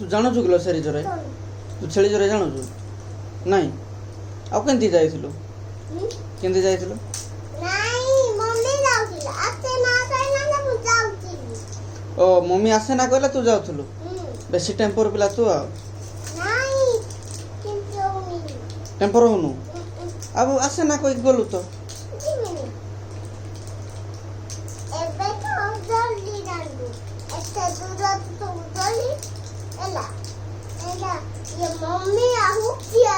तू जानुछु किलो सेरी जोरे तू छेली जोरे जानुछु नहीं आउ केंती जाइथिलु केंती जाइथिलु नहीं मम्मी जाउतिला आते ना कहला ना मु जाउतिली ओ मम्मी आसे ना कहला तू जाउथलु बेसी टेम्पर पिला तू आ नहीं किंतु मी टेम्पर होनु अब आसे ना कोई गलु तो एबे तो जल्दी डालू ऐसे दूर तो जल्दी एला एला ये मम्मी आहू किया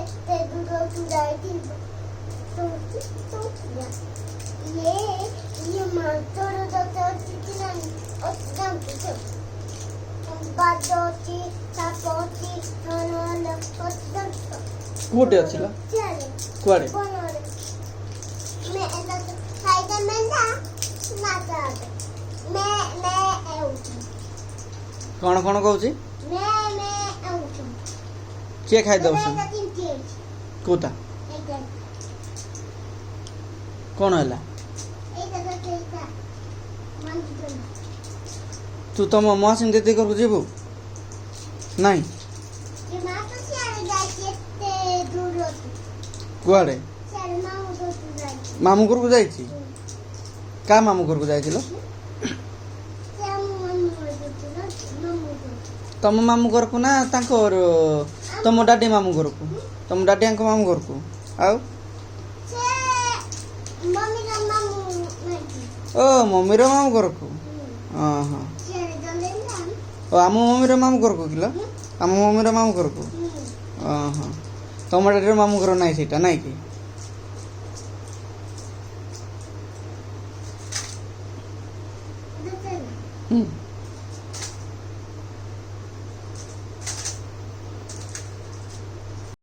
ऐसे दूर तो जाती तो किया ये मास्टर डॉक्टर कितना एकदम पीछे बाजोती सापोती थाना एकदम कोटे अछिला चले कुआडे मैं ऐसा खाइदा मेंदा ना चाहते मैं आउट कौन कौन कहूची मैं आउट के खाइ दउछ मैं तीन कोता एक कौन हला एक कैसा मन तो तू तम मौसिन देते करकु जेबु नहीं ये मां तो चाहे जाके ते दूर होती कुआडे चल मां तो जाए मामू घरकु जाइछि का मामू घरकु जाइथिलो तम मामू घरकु ना तांकर तम डाडी मामू घरकु तम डाडी आंको मामू घरकु आउ ओ मम्मी रो मामू घरकु हां ओ आमो मम्मी रो मामू घरकु किलो आमो मम्मी रो मामू घरकु हां तम डाडी रो मामू घर नाही सेटा नाही कि